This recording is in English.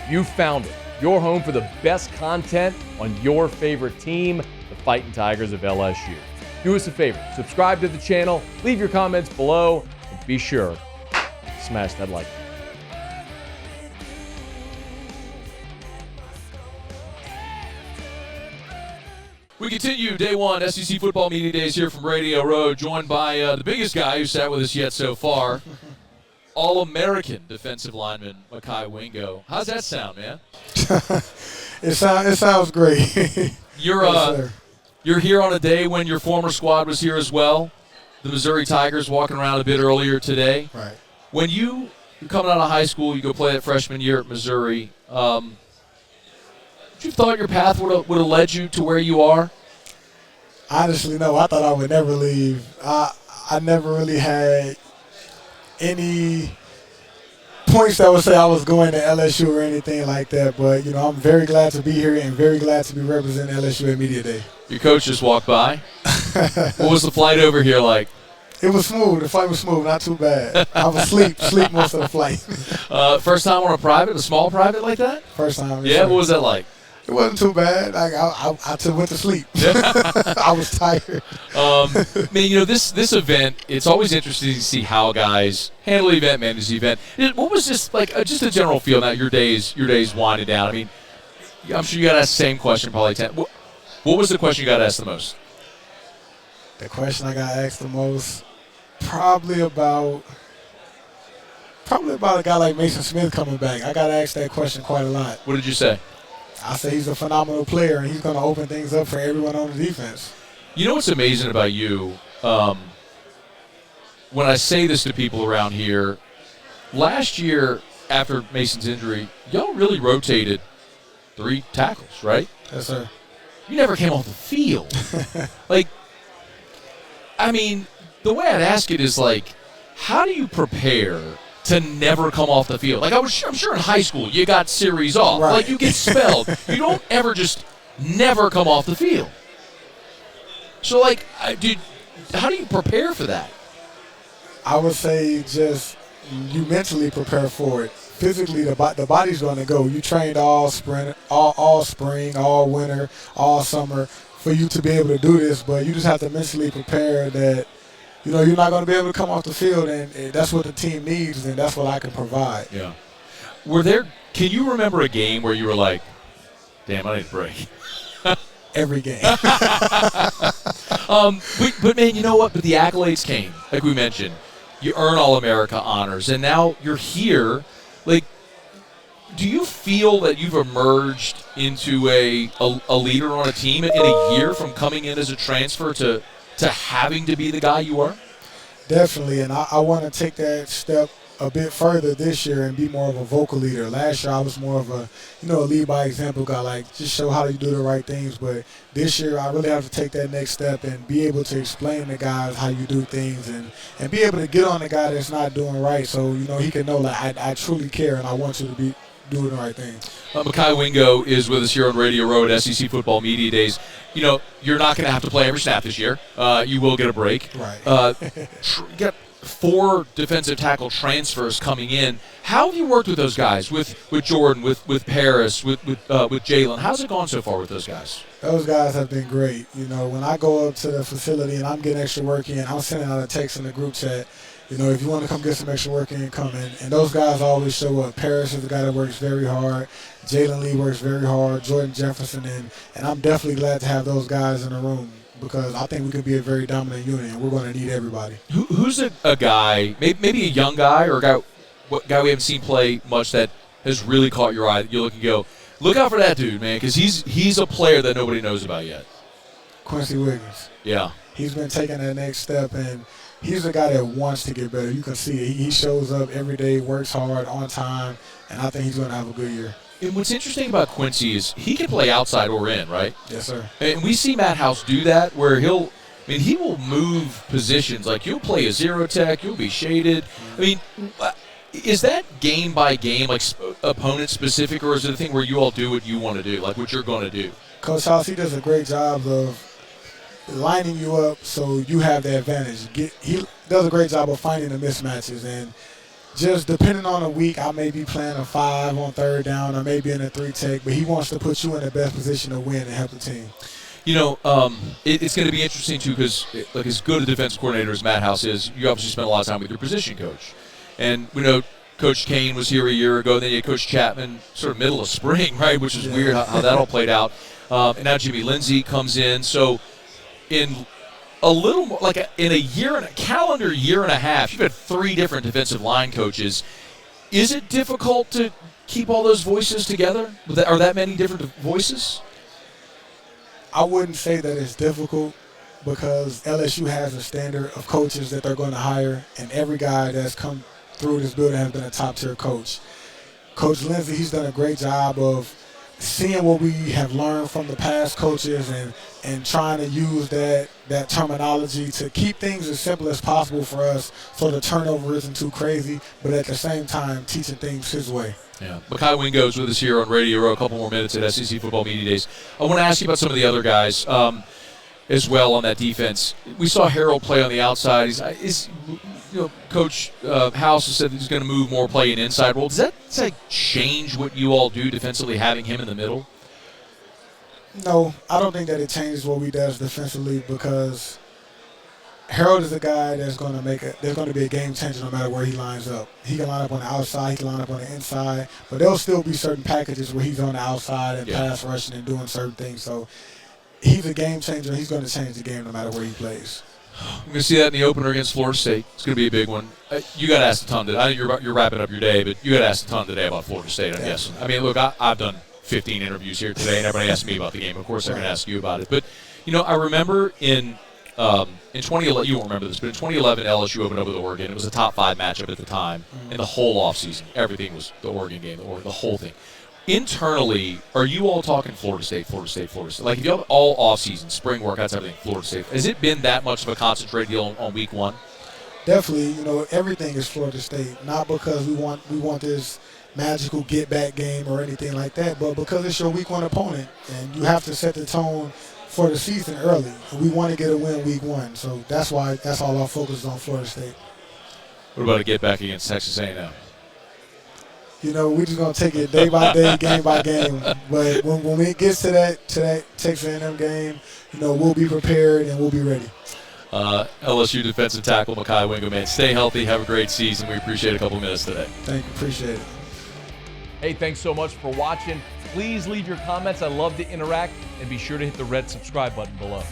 You found it. Your home for the best content on your favorite team, the Fighting Tigers of LSU. Do us a favor, subscribe to the channel, leave your comments below, and be sure to smash that like button. We continue day one SEC Football Media Days here from Radio Row, joined by the biggest guy who sat with us yet so far, All-American defensive lineman Mekhi Wingo. How's that sound, man? It sounds great. You're here on a day when your former squad was here as well. The Missouri Tigers walking around a bit earlier today. Right. When you're coming out of high school, you go play that freshman year at Missouri. Did you thought your path would have led you to where you are? Honestly, no. I thought I would never leave. I never really had any points that would say I was going to LSU or anything like that. But, I'm very glad to be here and very glad to be representing LSU at Media Day. Your coach just walked by. What was the flight over here like? It was smooth. The flight was smooth, not too bad. I was sleep most of the flight. First time on a small private like that? First time. Yeah, what was that like? It wasn't too bad. I went to sleep. I was tired. This event, it's always interesting to see how guys handle the event, manage the event. What was just like just a general feel now your days winding down? I mean, I'm sure you got asked the same question probably 10. What was the question you got asked the most? The question I got asked the most, probably about a guy like Mason Smith coming back. I got asked that question quite a lot. What did you say? I say he's a phenomenal player, and he's going to open things up for everyone on the defense. You know what's amazing about you? When I say this to people around here, last year after Mason's injury, y'all really rotated 3 tackles, right? Yes, sir. You never came off the field. The way I'd ask it is how do you prepare to never come off the field? I'm sure in high school you got series off. Right. You get spelled. You don't ever just never come off the field. So, how do you prepare for that? I would say just you mentally prepare for it. Physically, the body's going to go. You trained all spring, all winter, all summer for you to be able to do this, but you just have to mentally prepare that you're not going to be able to come off the field, and that's what the team needs, and that's what I can provide. Yeah. Can you remember a game where you were like, damn, I need a break? Every game. But man, you know what? But the accolades came, like we mentioned. You earn All-America honors, and now you're here. Do you feel that you've emerged into a leader on a team in a year from coming in as a transfer to having to be the guy you are? Definitely, and I want to take that step a bit further this year and be more of a vocal leader. Last year I was more of a lead by example guy, just show how you do the right things. But this year I really have to take that next step and be able to explain to guys how you do things and be able to get on the guy that's not doing right, so he can know I truly care and I want you to be doing the right thing. Mekhi Wingo is with us here on Radio Row at SEC Football Media Days. You're not going to have to play every snap this year. You will get a break. Right. You got 4 defensive tackle transfers coming in. How have you worked with those guys? With Jordan, with Paris, with Jalen? How's it gone so far with those guys? Those guys have been great. When I go up to the facility and I'm getting extra work in, I'm sending out a text in the group chat. If you want to come get some extra work in, come in. And those guys always show up. Paris is the guy that works very hard. Jalen Lee works very hard. Jordan Jefferson. And I'm definitely glad to have those guys in the room because I think we can be a very dominant unit, and we're going to need everybody. Who's a guy, maybe a young guy or a guy we haven't seen play much that has really caught your eye that you look and go, look out for that dude, man, because he's a player that nobody knows about yet? Quincy Wiggins. Yeah. He's been taking that next step, and he's a guy that wants to get better. You can see it. He shows up every day, works hard, on time, and I think he's going to have a good year. And what's interesting about Quincy is he can play outside or in, right? Yes, sir. And we see Matt House do that where he will move positions. You'll play a zero tech, you'll be shaded. Is that game by game, opponent specific, or is it a thing where you all do what you want to do, what you're going to do? Coach House, he does a great job of lining you up so you have the advantage. He does a great job of finding the mismatches, and just depending on the week, I may be playing a 5 on third down or maybe in a 3-tech, but he wants to put you in the best position to win and help the team. You know, it's going to be interesting, too, because like as good a defense coordinator as Matt House is, you obviously spent a lot of time with your position coach. And we know Coach Kane was here a year ago, and then you had Coach Chapman sort of middle of spring, right, which is weird how that all played out. And now Jimmy Lindsey comes in. So in a little more, like in a calendar year and a half, you've had 3 different defensive line coaches. Is it difficult to keep all those voices together? Are that many different voices? I wouldn't say that it's difficult because LSU has a standard of coaches that they're going to hire, and every guy that's come through this building has been a top-tier coach. Coach Lindsey, he's done a great job of seeing what we have learned from the past coaches and trying to use that terminology to keep things as simple as possible for us so the turnover isn't too crazy, but at the same time teaching things his way. Yeah, Mekhi Wingo is with us here on Radio Row. A couple more minutes at SEC Football Media Days. I want to ask you about some of the other guys as well on that defense. We saw Harold play on the outside. Coach House has said he's going to move more, play an inside role. Does that change what you all do defensively, having him in the middle? No, I don't think that it changes what we does defensively because Harold is a guy that's going to there's going to be a game changer no matter where he lines up. He can line up on the outside, he can line up on the inside, but there'll still be certain packages where he's on the outside and pass rushing and doing certain things. So he's a game changer. He's going to change the game no matter where he plays. We're going to see that in the opener against Florida State. It's going to be a big one. You got asked a ton today. I know you're wrapping up your day, but you got asked a ton today about Florida State, I'm guessing. I mean, look, I've done 15 interviews here today, and everybody asked me about the game. Of course, they're going to ask you about it. But, I remember in 2011, you won't remember this, but in 2011, LSU opened up with Oregon. It was a top 5 matchup at the time. And the whole offseason, everything was the Oregon game, the whole thing. Internally, are you all talking Florida State, Florida State, Florida State? Like, if you have all offseason, spring workouts, everything, Florida State, has it been that much of a concentrated deal on week 1? Definitely, everything is Florida State. Not because we want this magical get-back game or anything like that, but because it's your week 1 opponent, and you have to set the tone for the season early. And we want to get a win week 1, so that's all our focus is on Florida State. What about a get-back against Texas A&M? We're just going to take it day by day, game by game. But when it gets to that Texas A&M game, we'll be prepared and we'll be ready. LSU defensive tackle Mekhi Wingo, man, stay healthy, have a great season. We appreciate a couple of minutes today. Thank you, appreciate it. Hey, thanks so much for watching. Please leave your comments. I love to interact, and be sure to hit the red subscribe button below.